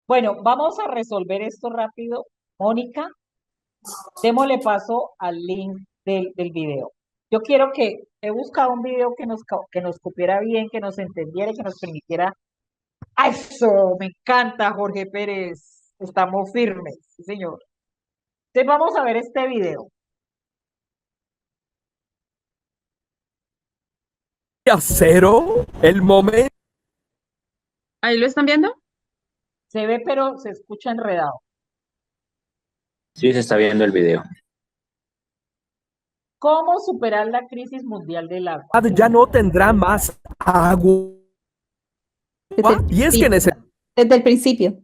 Bueno, vamos a resolver esto rápido. Mónica, démosle paso al link del video. Yo quiero que he buscado un video que nos cupiera bien, que nos entendiera y que nos permitiera. ¡Ah, eso! Me encanta, Jorge Pérez. Estamos firmes, sí, señor. Entonces vamos a ver este video. Día cero, el momento. ¿Ahí lo están viendo? Se ve, pero se escucha enredado. Sí, se está viendo el video. ¿Cómo superar la crisis mundial del agua? Ya no tendrá más agua. Y es que Desde el principio.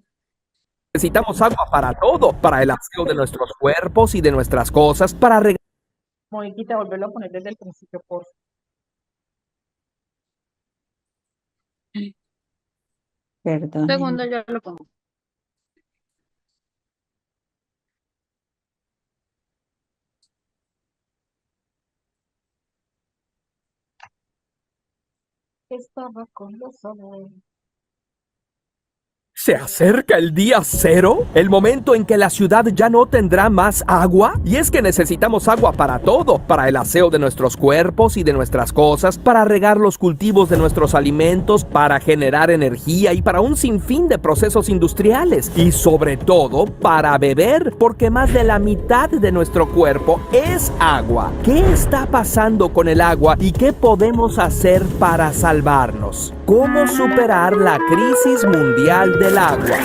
necesitamos agua para todo, para el aseo de nuestros cuerpos y de nuestras cosas, para regar Moniquita, volverlo a poner desde el principio, por favor. Perdón. Segundo, yo lo pongo. Estaba con los abuelos. Se acerca el día cero, el momento en que la ciudad ya no tendrá más agua. Y es que necesitamos agua para todo, para el aseo de nuestros cuerpos y de nuestras cosas, para regar los cultivos de nuestros alimentos, para generar energía y para un sinfín de procesos industriales. Y sobre todo, para beber, porque más de la mitad de nuestro cuerpo es agua. ¿Qué está pasando con el agua y qué podemos hacer para salvarnos? ¿Cómo superar la crisis mundial del agua?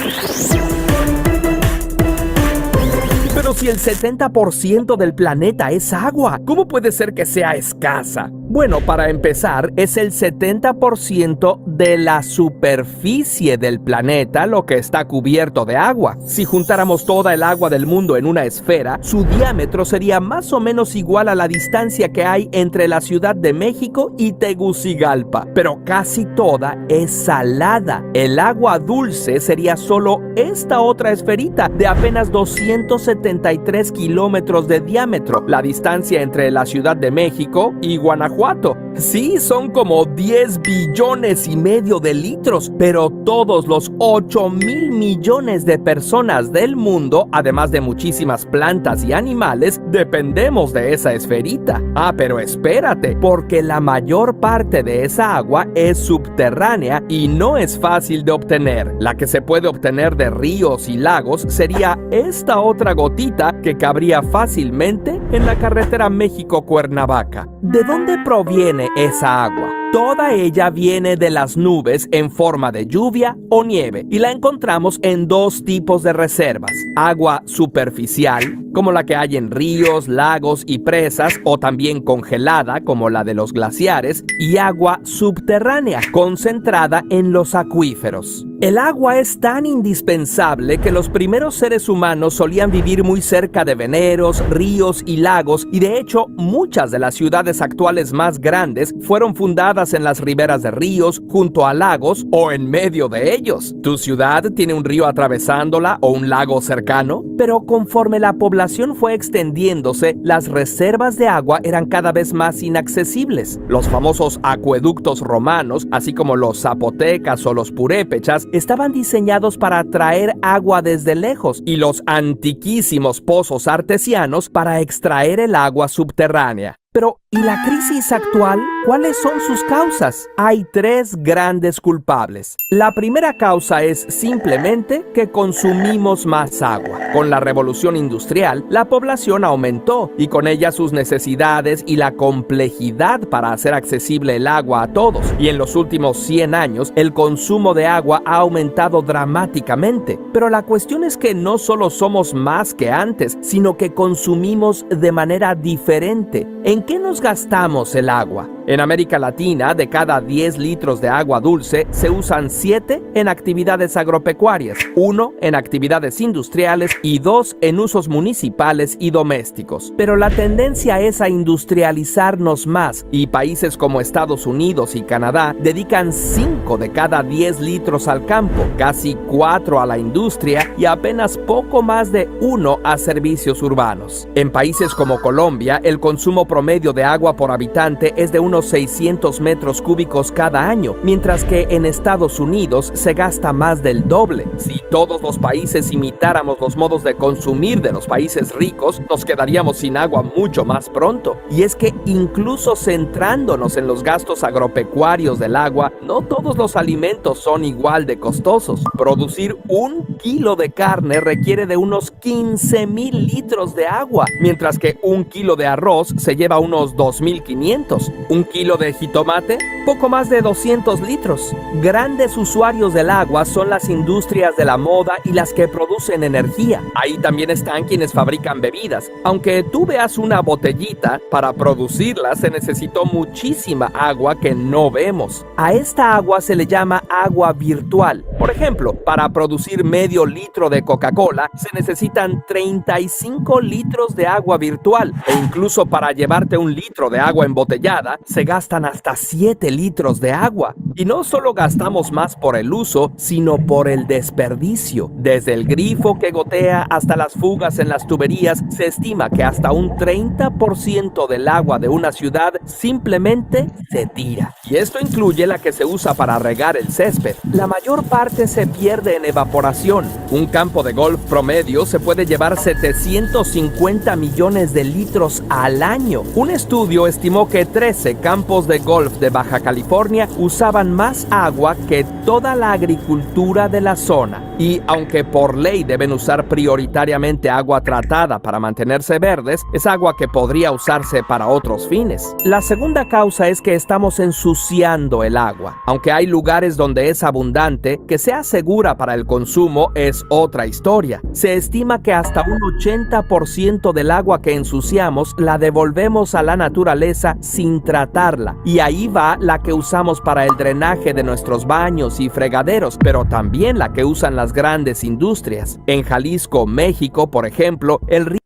Pero si el 70% del planeta es agua, ¿cómo puede ser que sea escasa? Bueno, para empezar, es el 70% de la superficie del planeta lo que está cubierto de agua. Si juntáramos toda el agua del mundo en una esfera, su diámetro sería más o menos igual a la distancia que hay entre la Ciudad de México y Tegucigalpa. Pero casi toda es salada. El agua dulce sería solo esta otra esferita de apenas 273 kilómetros de diámetro, la distancia entre la Ciudad de México y Guanajuato. Sí, son como 10 billones y medio de litros, pero todos los 8,000 millones de personas del mundo, además de muchísimas plantas y animales, dependemos de esa esferita. Ah, pero espérate, porque la mayor parte de esa agua es subterránea y no es fácil de obtener. La que se puede obtener de ríos y lagos sería esta otra gotita que cabría fácilmente en la carretera México-Cuernavaca. ¿De dónde proviene esa agua? Toda ella viene de las nubes en forma de lluvia o nieve y la encontramos en dos tipos de reservas: agua superficial, como la que hay en ríos, lagos y presas, o también congelada, como la de los glaciares, y agua subterránea, concentrada en los acuíferos. El agua es tan indispensable que los primeros seres humanos solían vivir muy cerca de veneros, ríos y lagos, y de hecho muchas de las ciudades actuales más grandes fueron fundadas en las riberas de ríos, junto a lagos o en medio de ellos. ¿Tu ciudad tiene un río atravesándola o un lago cercano? Pero conforme la población fue extendiéndose, las reservas de agua eran cada vez más inaccesibles. Los famosos acueductos romanos, así como los zapotecas o los purépechas, estaban diseñados para traer agua desde lejos, y los antiquísimos pozos artesianos para extraer el agua subterránea. Pero, ¿y la crisis actual? ¿Cuáles son sus causas? Hay tres grandes culpables. La primera causa es simplemente que consumimos más agua. Con la revolución industrial, la población aumentó y con ella sus necesidades y la complejidad para hacer accesible el agua a todos. Y en los últimos 100 años, el consumo de agua ha aumentado dramáticamente. Pero la cuestión es que no solo somos más que antes, sino que consumimos de manera diferente. ¿En qué nos gastamos el agua? En América Latina, de cada 10 litros de agua dulce, se usan 7 en actividades agropecuarias, 1 en actividades industriales y 2 en usos municipales y domésticos. Pero la tendencia es a industrializarnos más, y países como Estados Unidos y Canadá dedican 5 de cada 10 litros al campo, casi 4 a la industria y apenas poco más de 1 a servicios urbanos. En países como Colombia, el consumo promedio de agua por habitante es de unos unos 600 metros cúbicos cada año, mientras que en Estados Unidos se gasta más del doble. Si todos los países imitáramos los modos de consumir de los países ricos, nos quedaríamos sin agua mucho más pronto. Y es que incluso centrándonos en los gastos agropecuarios del agua, no todos los alimentos son igual de costosos. Producir 1 kilo de carne requiere de unos 15,000 litros de agua, mientras que 1 kilo de arroz se lleva unos 2,500. 1 kilo de jitomate, poco más de 200 litros. Grandes usuarios del agua son las industrias de la moda y las que producen energía. Ahí también están quienes fabrican bebidas. Aunque tú veas una botellita, para producirla se necesitó muchísima agua que no vemos. A esta agua se le llama agua virtual. Por ejemplo, para producir medio litro de Coca-Cola se necesitan 35 litros de agua virtual, e incluso para llevarte 1 litro de agua embotellada se gastan hasta 7 litros de agua. Y no solo gastamos más por el uso, sino por el desperdicio. Desde el grifo que gotea hasta las fugas en las tuberías, se estima que hasta un 30% del agua de una ciudad simplemente se tira. Y esto incluye la que se usa para regar el césped. La mayor parte se pierde en evaporación. Un campo de golf promedio se puede llevar 750 millones de litros al año. Un estudio estimó que 13 campos de golf de Baja California usaban más agua que toda la agricultura de la zona. Y aunque por ley deben usar prioritariamente agua tratada para mantenerse verdes, es agua que podría usarse para otros fines. La segunda causa es que estamos ensuciando el agua. Aunque hay lugares donde es abundante, que sea segura para el consumo es otra historia. Se estima que hasta un 80% del agua que ensuciamos la devolvemos a la naturaleza sin tratarla. Y ahí va la que usamos para el drenaje de nuestros baños y fregaderos, pero también la que usan las grandes industrias. En Jalisco, México, por ejemplo, el río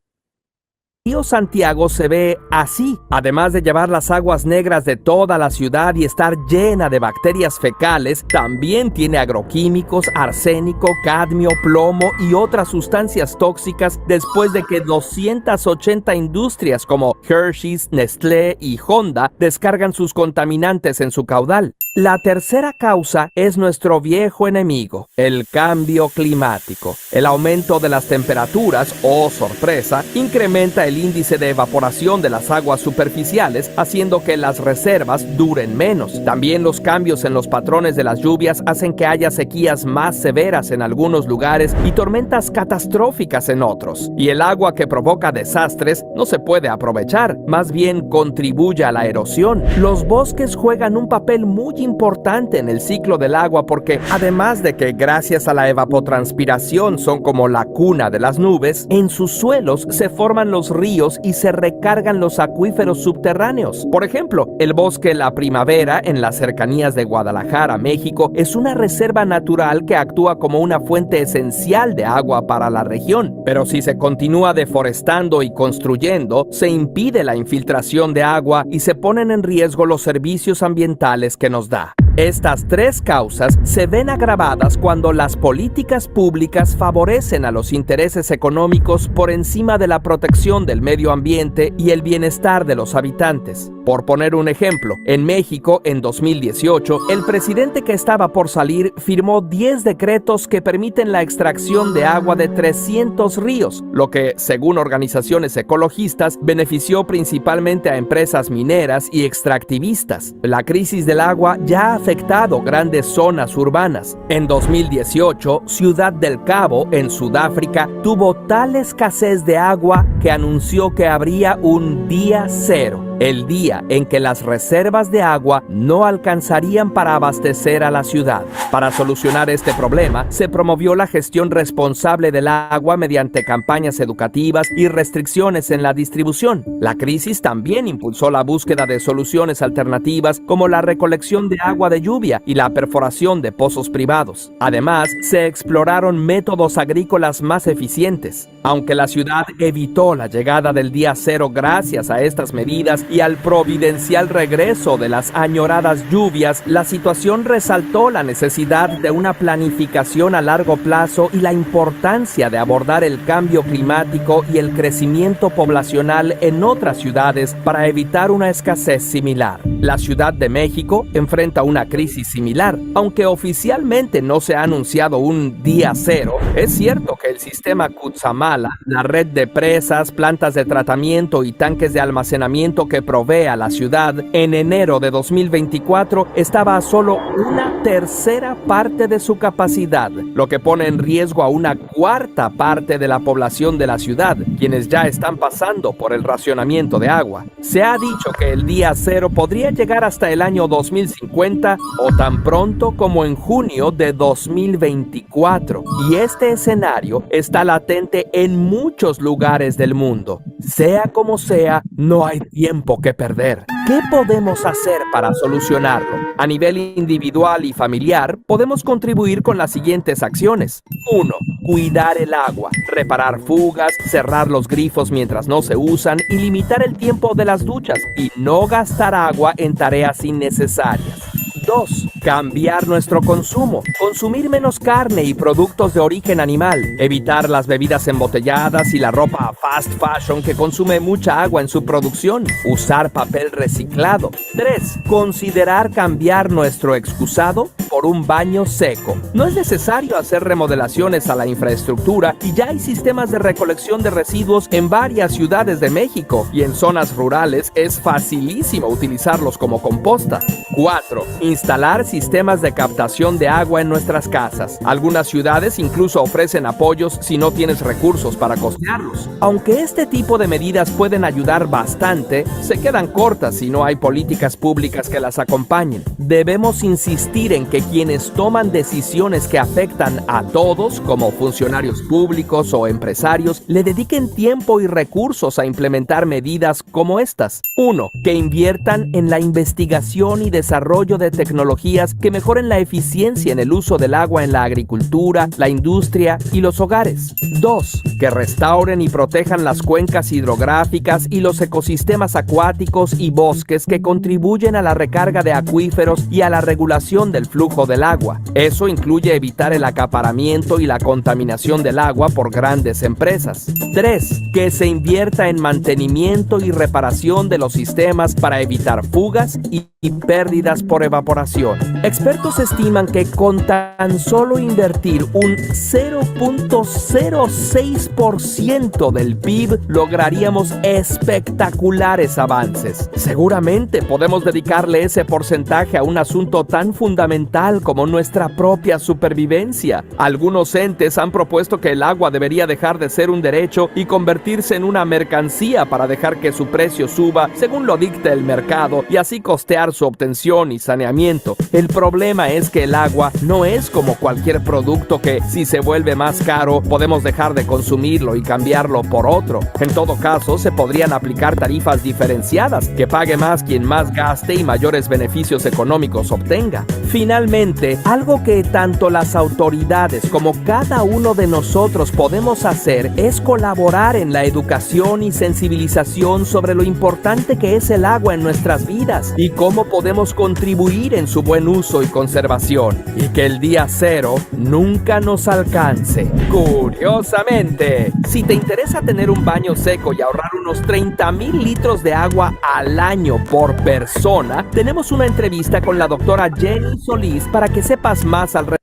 Santiago se ve así. Además de llevar las aguas negras de toda la ciudad y estar llena de bacterias fecales, también tiene agroquímicos, arsénico, cadmio, plomo y otras sustancias tóxicas después de que 280 industrias como Hershey's, Nestlé y Honda descargan sus contaminantes en su caudal. La tercera causa es nuestro viejo enemigo, el cambio climático. El aumento de las temperaturas, oh sorpresa, incrementa el índice de evaporación de las aguas superficiales, haciendo que las reservas duren menos. También los cambios en los patrones de las lluvias hacen que haya sequías más severas en algunos lugares y tormentas catastróficas en otros. Y el agua que provoca desastres no se puede aprovechar, más bien contribuye a la erosión. Los bosques juegan un papel muy importante en el ciclo del agua porque, además de que gracias a la evapotranspiración son como la cuna de las nubes, en sus suelos se forman los ríos y se recargan los acuíferos subterráneos. Por ejemplo, el bosque La Primavera en las cercanías de Guadalajara, México, es una reserva natural que actúa como una fuente esencial de agua para la región. Pero si se continúa deforestando y construyendo, se impide la infiltración de agua y se ponen en riesgo los servicios ambientales que nos da. Estas tres causas se ven agravadas cuando las políticas públicas favorecen a los intereses económicos por encima de la protección del medio ambiente y el bienestar de los habitantes. Por poner un ejemplo, en México, en 2018, el presidente que estaba por salir firmó 10 decretos que permiten la extracción de agua de 300 ríos, lo que, según organizaciones ecologistas, benefició principalmente a empresas mineras y extractivistas. La crisis del agua ya ha afectado grandes zonas urbanas. En 2018, Ciudad del Cabo, en Sudáfrica, tuvo tal escasez de agua que anunció que habría un día cero, el día en que las reservas de agua no alcanzarían para abastecer a la ciudad. Para solucionar este problema, se promovió la gestión responsable del agua mediante campañas educativas y restricciones en la distribución. La crisis también impulsó la búsqueda de soluciones alternativas como la recolección de agua de lluvia y la perforación de pozos privados. Además, se exploraron métodos agrícolas más eficientes. Aunque la ciudad evitó la llegada del día cero gracias a estas medidas, y al providencial regreso de las añoradas lluvias, la situación resaltó la necesidad de una planificación a largo plazo y la importancia de abordar el cambio climático y el crecimiento poblacional en otras ciudades para evitar una escasez similar. La Ciudad de México enfrenta una crisis similar. Aunque oficialmente no se ha anunciado un día cero, es cierto que el sistema Cutzamala, la red de presas, plantas de tratamiento y tanques de almacenamiento que provee a la ciudad, en enero de 2024 estaba a solo una tercera parte de su capacidad, lo que pone en riesgo a una cuarta parte de la población de la ciudad, quienes ya están pasando por el racionamiento de agua. Se ha dicho que el día cero podría llegar hasta el año 2050 o tan pronto como en junio de 2024, y este escenario está latente en muchos lugares del mundo. Sea como sea, no hay tiempo que perder. ¿Qué podemos hacer para solucionarlo? A nivel individual y familiar, podemos contribuir con las siguientes acciones. 1. Cuidar el agua, reparar fugas, cerrar los grifos mientras no se usan y limitar el tiempo de las duchas y no gastar agua en tareas innecesarias. 2. Cambiar nuestro consumo. Consumir menos carne y productos de origen animal. Evitar las bebidas embotelladas y la ropa fast fashion que consume mucha agua en su producción. Usar papel reciclado. 3. Considerar cambiar nuestro excusado por un baño seco. No es necesario hacer remodelaciones a la infraestructura y ya hay sistemas de recolección de residuos en varias ciudades de México, y en zonas rurales es facilísimo utilizarlos como composta. 4. Instalar sistemas de captación de agua en nuestras casas. Algunas ciudades incluso ofrecen apoyos si no tienes recursos para costearlos. Aunque este tipo de medidas pueden ayudar bastante, se quedan cortas si no hay políticas públicas que las acompañen. Debemos insistir en que quienes toman decisiones que afectan a todos, como funcionarios públicos o empresarios, le dediquen tiempo y recursos a implementar medidas como estas. 1. Que inviertan en la investigación y desarrollo de tecnologías que mejoren la eficiencia en el uso del agua en la agricultura, la industria y los hogares. 2. Que restauren y protejan las cuencas hidrográficas y los ecosistemas acuáticos y bosques que contribuyen a la recarga de acuíferos y a la regulación del flujo del agua. Eso incluye evitar el acaparamiento y la contaminación del agua por grandes empresas. 3. Que se invierta en mantenimiento y reparación de los sistemas para evitar fugas y pérdidas por evaporación. Expertos estiman que con tan solo invertir un 0.06% del PIB lograríamos espectaculares avances. Seguramente podemos dedicarle ese porcentaje a un asunto tan fundamental como nuestra propia supervivencia. Algunos entes han propuesto que el agua debería dejar de ser un derecho y convertirse en una mercancía para dejar que su precio suba según lo dicte el mercado y así costear su obtención y saneamiento. El problema es que el agua no es como cualquier producto que, si se vuelve más caro, podemos dejar de consumirlo y cambiarlo por otro. En todo caso, se podrían aplicar tarifas diferenciadas, que pague más quien más gaste y mayores beneficios económicos obtenga. Finalmente, algo que tanto las autoridades como cada uno de nosotros podemos hacer es colaborar en la educación y sensibilización sobre lo importante que es el agua en nuestras vidas y cómo podemos contribuir en su buen uso y conservación, y que el día cero nunca nos alcance. Curiosamente, si te interesa tener un baño seco y ahorrar unos 30,000 litros de agua al año por persona, tenemos una entrevista con la doctora Jenny Solís para que sepas más al respecto.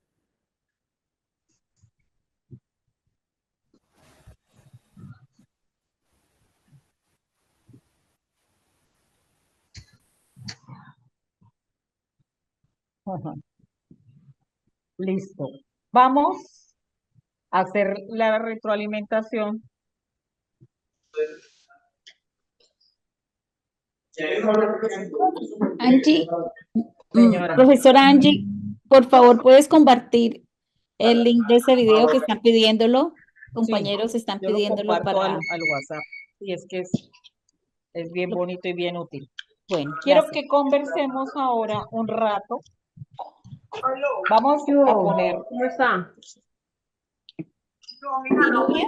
Listo. Vamos a hacer la retroalimentación. Angie, Señora. profesora Angie, por favor, ¿puedes compartir el link de ese video que están pidiéndolo? Compañeros están Yo lo pidiéndolo comparto para... al WhatsApp. Y es que es bien bonito y bien útil. Bueno, Quiero gracias. que conversemos ahora un rato. Vamos a poner. ¿Cómo está? ¿Mi novia?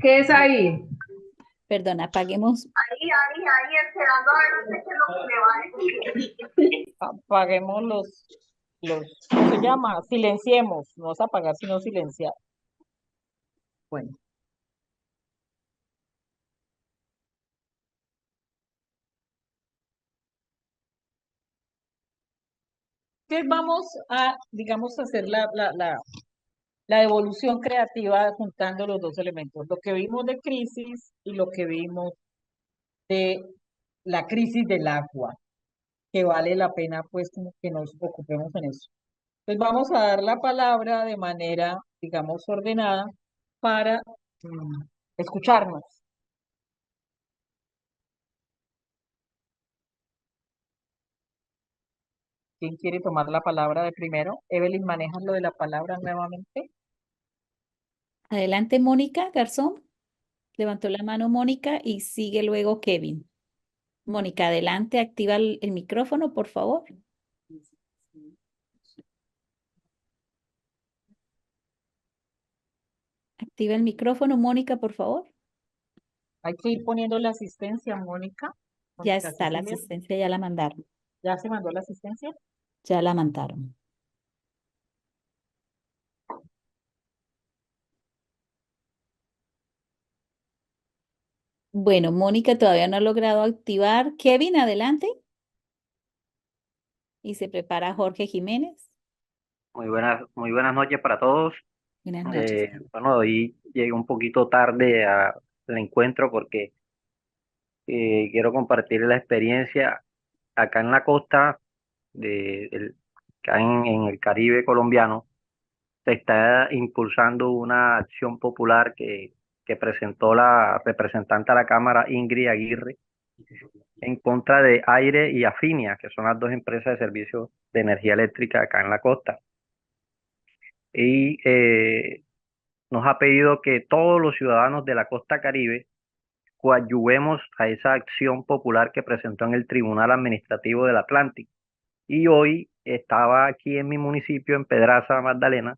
¿Qué es ahí? Perdón, apaguemos. Ahí, esperando a ver usted qué es lo que me va a decir. Apaguemos ¿cómo se llama? Silenciemos, no es apagar, sino silenciar. Bueno, entonces vamos a, digamos, hacer la evolución creativa juntando los dos elementos, lo que vimos de crisis y lo que vimos de la crisis del agua, que vale la pena pues como que nos ocupemos en eso. Pues vamos a dar la palabra de manera, digamos, ordenada para escucharnos. ¿Quién quiere tomar la palabra de primero? Evelyn, ¿manejas lo de la palabra nuevamente? Adelante, Mónica Garzón. Levantó la mano Mónica y sigue luego Kevin. Mónica, adelante, activa el micrófono, por favor. Activa el micrófono, Mónica, por favor. Hay que ir poniendo la asistencia, Mónica. Ya Mónica está, la Cecilia, asistencia ya la mandaron. ¿ya se mandó la asistencia? Ya la mandaron. Bueno, Mónica todavía no ha logrado activar. Kevin, adelante. Y se prepara Jorge Jiménez. Muy muy buenas noches para todos. Buenas noches. Bueno, hoy llegué un poquito tarde al encuentro porque quiero compartir la experiencia acá en la costa, acá en el Caribe colombiano. Se está impulsando una acción popular que presentó la representante a la Cámara, Ingrid Aguirre, en contra de Aire y Afinia, que son las dos empresas de servicios de energía eléctrica acá en la costa. Y nos ha pedido que todos los ciudadanos de la costa Caribe coadyuvemos a esa acción popular que presentó en el Tribunal Administrativo del Atlántico. Y hoy estaba aquí en mi municipio, en Pedraza, Magdalena,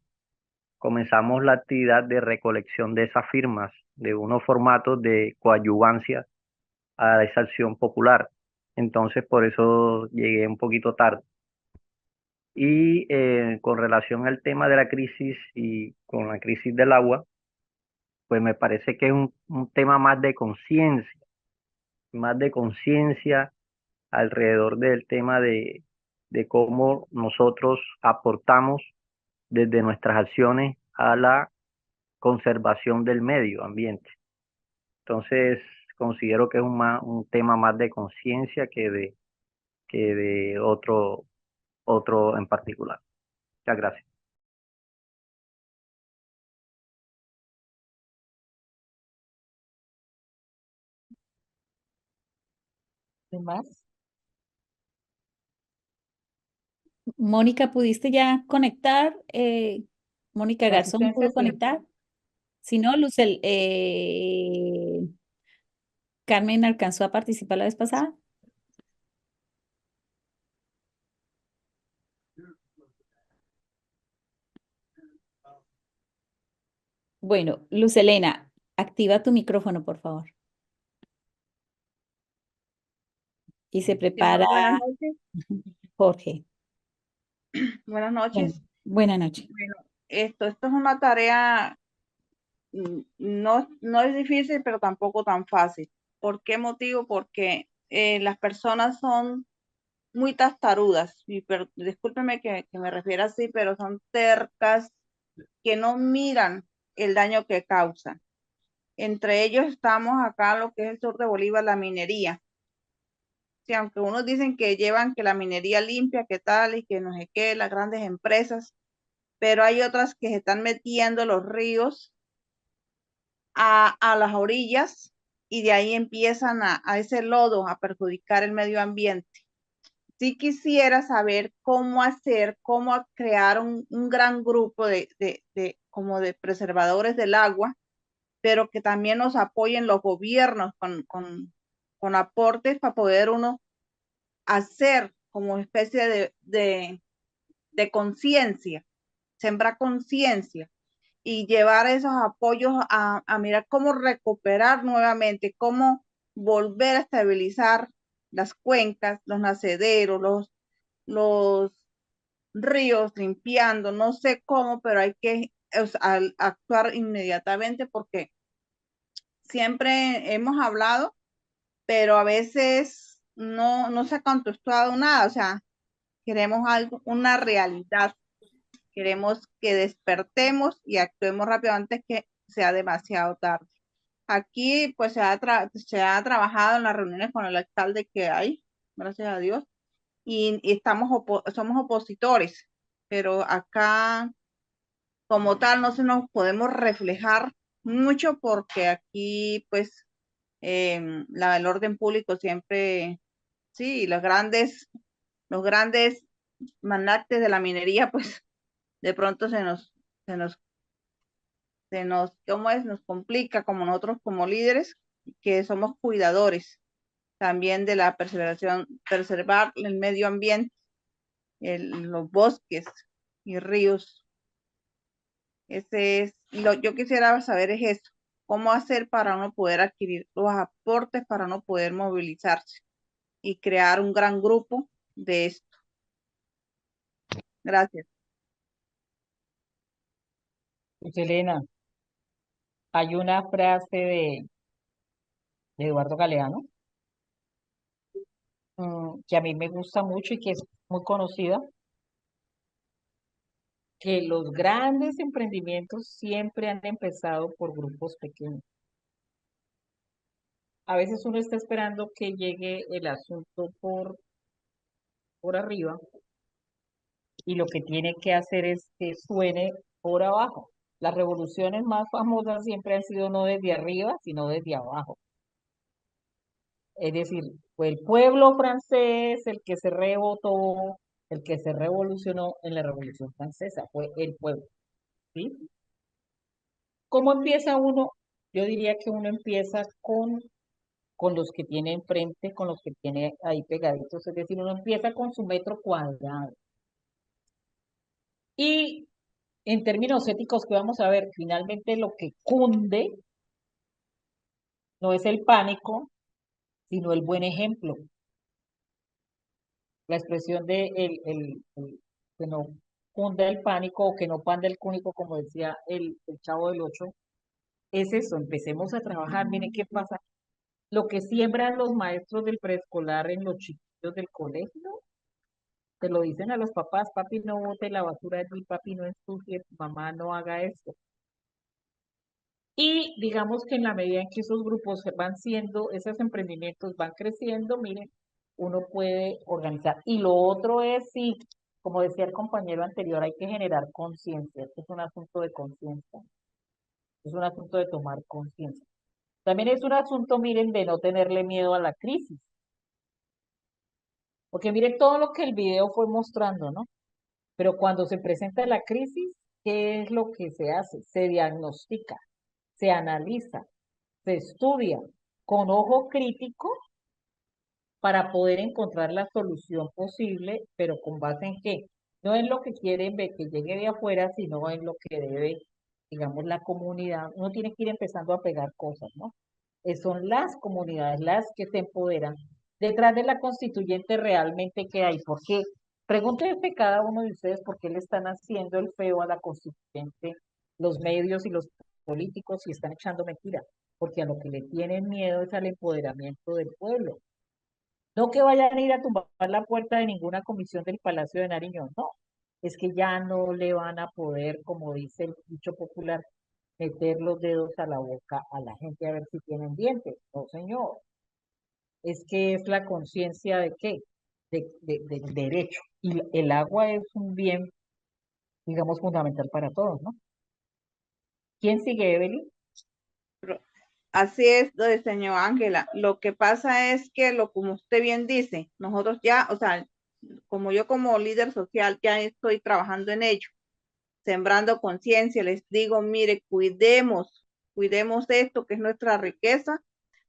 comenzamos la actividad de recolección de esas firmas, de unos formatos de coadyuvancia a esa acción popular. Entonces, por eso llegué un poquito tarde. Y con relación al tema de la crisis y con la crisis del agua, pues me parece que es un tema más de conciencia alrededor del tema de cómo nosotros aportamos desde nuestras acciones a la conservación del medio ambiente. Entonces, considero que es un tema más de conciencia que de otro en particular. Muchas gracias. ¿Qué más? Mónica, ¿pudiste ya conectar? Mónica La Garzón, asistencia ¿pudo sí. conectar? Si no, Lucel, Carmen alcanzó a participar la vez pasada. Bueno, Luz Elena, activa tu micrófono, por favor. Y se prepara Buenas noches. Jorge. Buenas noches. Buenas noches. Bueno, esto es una tarea, no es difícil, pero tampoco tan fácil. ¿Por qué motivo? Porque las personas son muy tastarudas, y discúlpeme que me refiera así, pero son tercas, que no miran el daño que causan. Entre ellos estamos acá, lo que es el sur de Bolívar, la minería. Sí, aunque unos dicen que llevan que la minería limpia, que tal, y que no sé qué, las grandes empresas, pero hay otras que se están metiendo los ríos a las orillas, y de ahí empiezan a ese lodo a perjudicar el medio ambiente. Sí quisiera saber cómo hacer, cómo crear un gran grupo como de preservadores del agua, pero que también nos apoyen los gobiernos con aportes para poder uno hacer como especie de conciencia, sembrar conciencia. y llevar esos apoyos a mirar cómo recuperar nuevamente, cómo volver a estabilizar las cuencas, los nacederos, los ríos, limpiando, no sé cómo, pero hay que actuar inmediatamente porque siempre hemos hablado, pero a veces no se ha contestado nada, o sea, queremos algo, una realidad, queremos que despertemos y actuemos rápido antes que sea demasiado tarde. Aquí pues se ha trabajado en las reuniones con el alcalde que hay, gracias a Dios, y somos opositores, pero acá como tal no se nos podemos reflejar mucho porque aquí pues el orden público siempre, sí, los grandes magnates de la minería pues de pronto ¿cómo es? Nos complica como nosotros como líderes que somos cuidadores también de la preservar el medio ambiente, los bosques y ríos. Yo quisiera saber es eso, cómo hacer para uno poder adquirir los aportes, para uno poder movilizarse y crear un gran grupo de esto. Gracias. Pues, Elena, hay una frase de Eduardo Galeano que a mí me gusta mucho y que es muy conocida, que los grandes emprendimientos siempre han empezado por grupos pequeños. A veces uno está esperando que llegue el asunto por arriba y lo que tiene que hacer es que suene por abajo. Las revoluciones más famosas siempre han sido no desde arriba, sino desde abajo. Es decir, fue el pueblo francés el que se rebotó, el que se revolucionó en la Revolución Francesa, fue el pueblo, ¿sí? ¿Cómo empieza uno? Yo diría que uno empieza con los que tiene enfrente, con los que tiene ahí pegaditos, es decir, uno empieza con su metro cuadrado. Y en términos éticos que vamos a ver, finalmente lo que cunde no es el pánico, sino el buen ejemplo. La expresión de que no cunda el pánico o que no panda el cúnico, como decía el Chavo del Ocho, es eso, empecemos a trabajar. Miren qué pasa. Lo que siembran los maestros del preescolar en los chiquillos del colegio, te lo dicen a los papás: papi, no bote la basura allí, papi, no ensucie, mamá, no haga esto. Y digamos que en la medida en que esos grupos van siendo, esos emprendimientos van creciendo, miren, uno puede organizar. Y lo otro es, sí, como decía el compañero anterior, hay que generar conciencia. Esto es un asunto de conciencia. Es un asunto de tomar conciencia. También es un asunto, miren, de no tenerle miedo a la crisis. Porque miren todo lo que el video fue mostrando, ¿no? Pero cuando se presenta la crisis, ¿qué es lo que se hace? Se diagnostica, se analiza, se estudia con ojo crítico para poder encontrar la solución posible, pero con base en qué? No en lo que quieren ver que llegue de afuera, sino en lo que debe, digamos, la comunidad. Uno tiene que ir empezando a pegar cosas, ¿no? Son las comunidades las que se empoderan. Detrás de la constituyente realmente qué hay. ¿Por qué? Pregúntense cada uno de ustedes por qué le están haciendo el feo a la constituyente los medios y los políticos y están echando mentiras. Porque a lo que le tienen miedo es al empoderamiento del pueblo. No que vayan a ir a tumbar la puerta de ninguna comisión del Palacio de Nariño, no. Es que ya no le van a poder, como dice el dicho popular, meter los dedos a la boca a la gente a ver si tienen dientes. No, señor. Es que es la conciencia de qué? Del derecho. Y el agua es un bien, digamos, fundamental para todos, ¿no? ¿Quién sigue, Evelyn? Así es, señor Ángela. Lo que pasa es que, como usted bien dice, nosotros ya, o sea, como yo como líder social ya estoy trabajando en ello, sembrando conciencia, les digo, mire, cuidemos esto que es nuestra riqueza,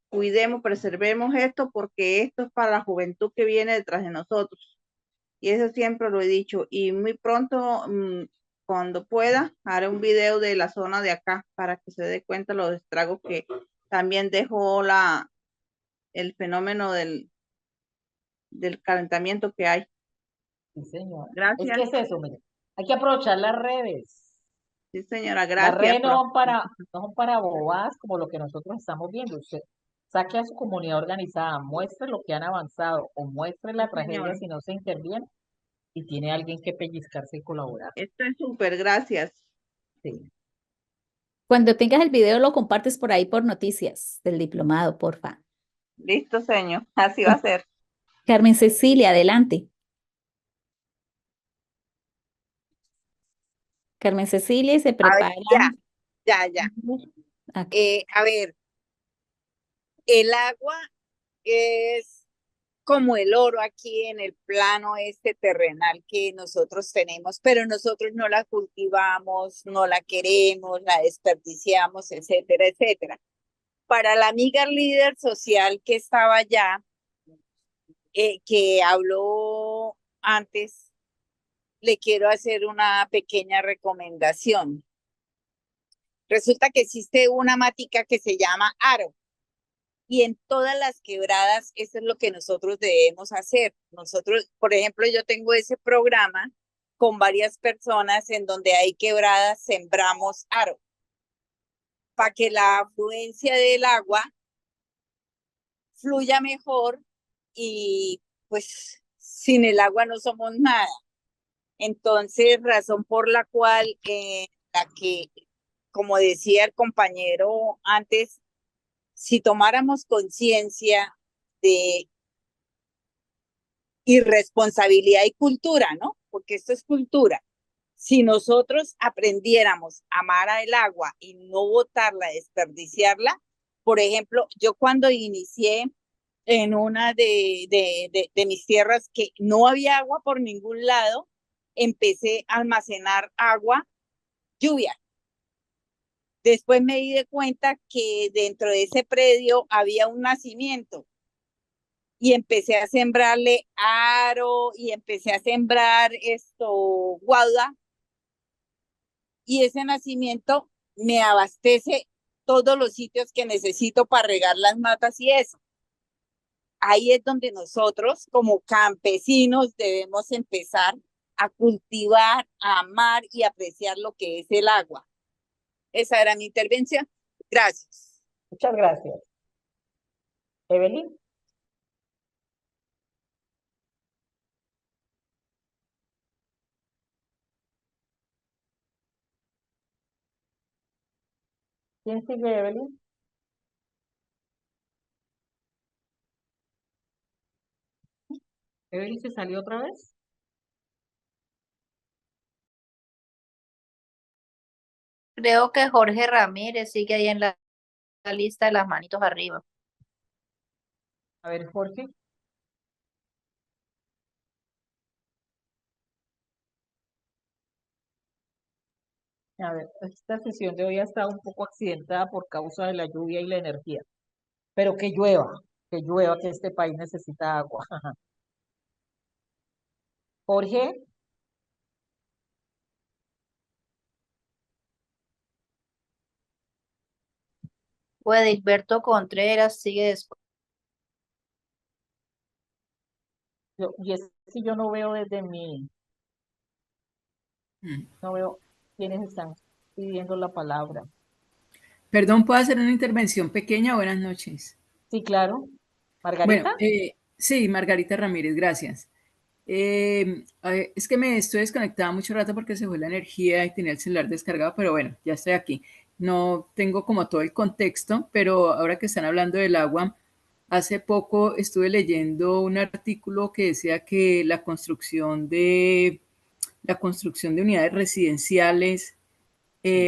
cuidemos, preservemos esto porque esto es para la juventud que viene detrás de nosotros. Y eso siempre lo he dicho. Y muy pronto cuando pueda, haré un video de la zona de acá para que se dé cuenta los estragos que también dejó el fenómeno del calentamiento que hay. Sí, señora. Es Gracias. que es eso, mire. Hay que aprovechar las redes. Sí, señora, Las gracias. redes no son para bobadas como lo que nosotros estamos viendo. Usted saque a su comunidad organizada, muestre lo que han avanzado o muestre la Sí, tragedia señora. si no se interviene y tiene alguien que pellizcarse y colaborar. Esto es súper, gracias. Sí. Cuando tengas el video lo compartes por ahí por noticias del diplomado, porfa. Listo, señor. Así va a ser. Carmen Cecilia, adelante. Carmen Cecilia y se A ver, prepara. ya. Aquí. A ver, el agua es como el oro aquí en el plano este terrenal que nosotros tenemos, pero nosotros no la cultivamos, no la queremos, la desperdiciamos, etcétera, etcétera. Para la amiga líder social que estaba allá, que habló antes, le quiero hacer una pequeña recomendación. Resulta que existe una matica que se llama aro. Y en todas las quebradas, eso es lo que nosotros debemos hacer. Nosotros, por ejemplo, yo tengo ese programa con varias personas en donde hay quebradas, sembramos aro para que la afluencia del agua fluya mejor y pues sin el agua no somos nada. Entonces, razón por la cual como decía el compañero antes, si tomáramos conciencia de irresponsabilidad y cultura, ¿no? Porque esto es cultura. Si nosotros aprendiéramos a amar el agua y no botarla, desperdiciarla, por ejemplo, yo cuando inicié en una de mis tierras que no había agua por ningún lado, empecé a almacenar agua, lluvia. Después me di de cuenta que dentro de ese predio había un nacimiento y empecé a sembrarle aro y empecé a sembrar guauda y ese nacimiento me abastece todos los sitios que necesito para regar las matas y eso. Ahí es donde nosotros como campesinos debemos empezar a cultivar, a amar y apreciar lo que es el agua. Esa era mi intervención. Gracias. Muchas gracias. Evelyn. ¿Quién sigue, Evelyn? ¿Evelyn se salió otra vez? Creo que Jorge Ramírez sigue ahí en la lista de las manitos arriba. A ver, Jorge. A ver, esta sesión de hoy ha estado un poco accidentada por causa de la lluvia y la energía. Pero que llueva, que este país necesita agua. Jorge, Pues Edilberto Contreras sigue después. y es que yo no veo desde no veo quiénes están pidiendo la palabra. Perdón, ¿puedo hacer una intervención pequeña? Buenas noches. Sí, claro. Bueno, Margarita. sí, Margarita Ramírez, gracias. Es que me estoy desconectada mucho rato porque se fue la energía y tenía el celular descargado, pero bueno, ya estoy aquí. No tengo como todo el contexto, pero ahora que están hablando del agua, hace poco estuve leyendo un artículo que decía que la construcción de unidades residenciales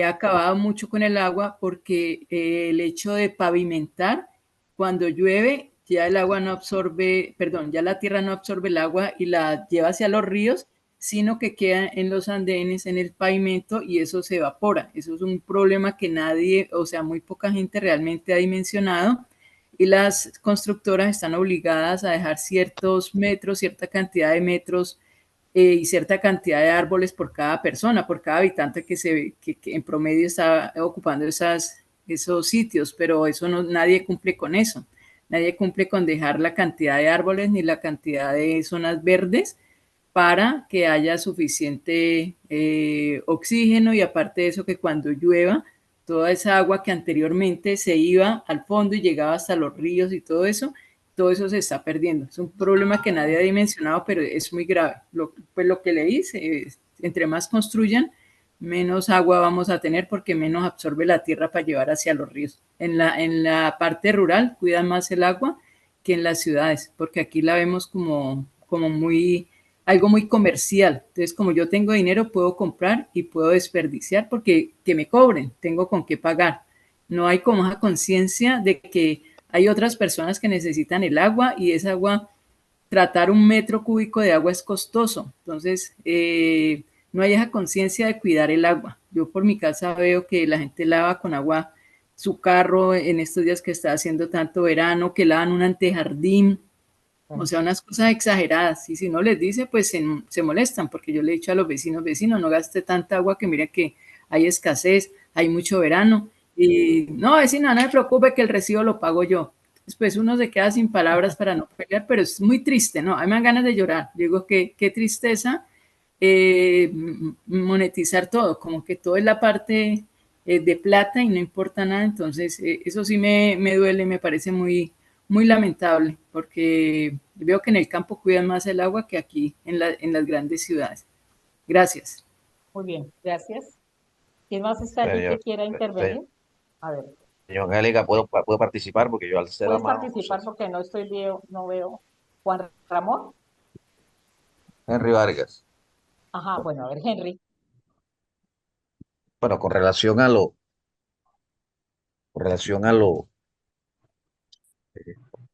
ha acabado mucho con el agua porque el hecho de pavimentar, cuando llueve, ya el agua no absorbe, perdón, ya la tierra no absorbe el agua y la lleva hacia los ríos, sino que queda en los andenes, en el pavimento y eso se evapora. Eso es un problema que nadie, o sea, muy poca gente realmente ha dimensionado y las constructoras están obligadas a dejar ciertos metros, cierta cantidad de metros y cierta cantidad de árboles por cada persona, por cada habitante que en promedio está ocupando esos sitios, pero eso no, nadie cumple con eso. Nadie cumple con dejar la cantidad de árboles ni la cantidad de zonas verdes para que haya suficiente oxígeno, y aparte de eso, que cuando llueva, toda esa agua que anteriormente se iba al fondo y llegaba hasta los ríos y todo eso se está perdiendo. Es un problema que nadie ha dimensionado, pero es muy grave. Pues lo que le dice, entre más construyan, menos agua vamos a tener porque menos absorbe la tierra para llevar hacia los ríos. En la parte rural cuidan más el agua que en las ciudades, porque aquí la vemos como muy algo muy comercial. Entonces, como yo tengo dinero, puedo comprar y puedo desperdiciar porque que me cobren, tengo con qué pagar. No hay como esa conciencia de que hay otras personas que necesitan el agua, y esa agua, tratar 1 metro cúbico de agua es costoso. Entonces, no hay esa conciencia de cuidar el agua. Yo por mi casa veo que la gente lava con agua su carro en estos días que está haciendo tanto verano, que lavan un antejardín, o sea, unas cosas exageradas. Y si no les dice, pues se molestan, porque yo le he dicho a los vecinos, no gaste tanta agua, que mire que hay escasez, hay mucho verano. Y no, vecina, no me preocupe que el recibo lo pago yo. Después uno se queda sin palabras para no pelear, pero es muy triste, ¿no? A mí me dan ganas de llorar. Digo, qué tristeza monetizar todo, como que todo es la parte de plata y no importa nada. Entonces, eso sí me duele, me parece muy lamentable, porque veo que en el campo cuidan más el agua que aquí en las grandes ciudades. Gracias. Muy bien, gracias. ¿Quién más está allí que quiera intervenir? A ver, Señor Angélica, ¿puedo participar? Porque yo alcé la puedes mano. No sé. participar porque no veo. Juan Ramón. Henry Vargas. Ajá, bueno, a ver, Henry. Bueno, con relación a lo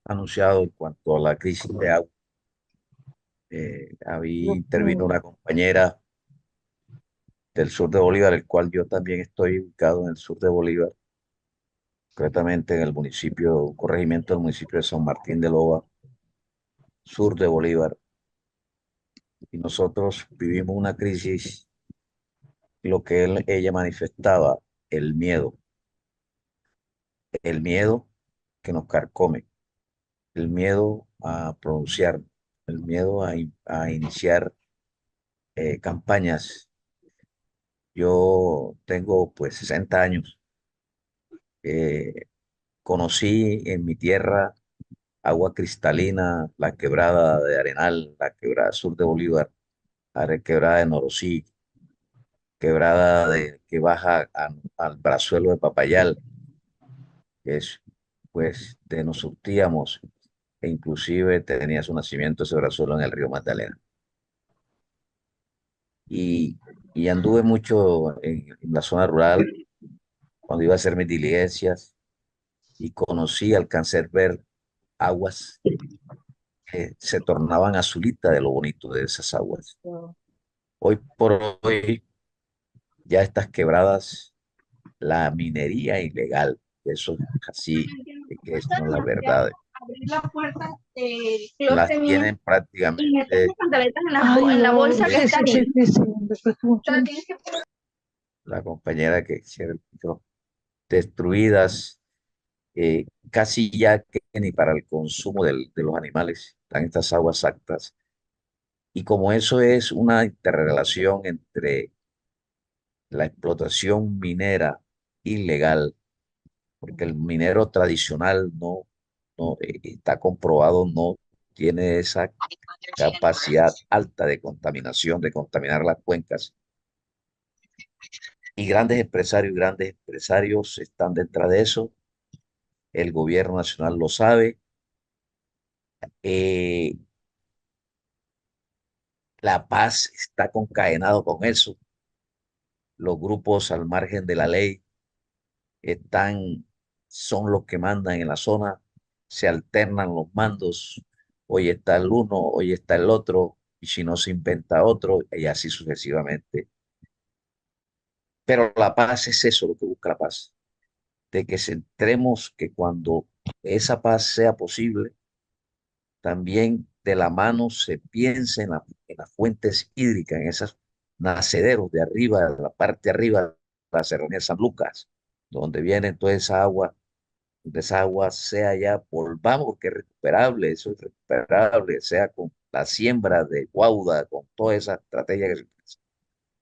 anunciado en cuanto a la crisis de agua, ahí intervino una compañera del sur de Bolívar, el cual yo también estoy ubicado en el sur de Bolívar, concretamente en el municipio, corregimiento del municipio de San Martín de Loba, sur de Bolívar. Y nosotros vivimos una crisis, lo que ella manifestaba, el miedo que nos carcome, el miedo a pronunciar, el miedo a iniciar campañas. Yo tengo pues 60 años. eh, Conocí en mi tierra agua cristalina, la quebrada de Arenal, la quebrada sur de Bolívar, la quebrada de Norosí, que baja al brazuelo de Papayal, que es pues de nos surtíamos, e inclusive tenía su nacimiento ese brazuelo en el río Magdalena. Y, y anduve mucho en la zona rural cuando iba a hacer mis diligencias, y alcancé a ver aguas que se tornaban azulitas de lo bonito de esas aguas. Hoy por hoy, ya estas quebradas, la minería ilegal, eso es así, que son las verdades, Abrir la puerta, las closet bien tienen y meter prácticamente tus pantaletas en la bolsa que está ahí. O sea, tienes que la compañera que hicieron el micro, destruidas, casi ya que ni para el consumo de los animales, están estas aguas actas. Y como eso es una interrelación entre la explotación minera ilegal, porque el minero tradicional no está comprobado, no tiene esa capacidad alta de contaminación, de contaminar las cuencas. Y grandes empresarios están detrás de eso. El gobierno nacional lo sabe. eh, la paz está concadenado con eso. Los grupos al margen de la ley están, son los que mandan en la zona, se alternan los mandos, hoy está el uno, hoy está el otro, y si no se inventa otro, y así sucesivamente. Pero la paz es eso, lo que busca la paz, de que centremos que cuando esa paz sea posible, también de la mano se piense en las fuentes hídricas, en esos nacederos de arriba, de la parte de arriba de la Serranía de San Lucas, donde viene toda esa agua sea ya volvamos, porque es recuperable, eso es recuperable, sea con la siembra de guauda, con toda esa estrategia que se utiliza.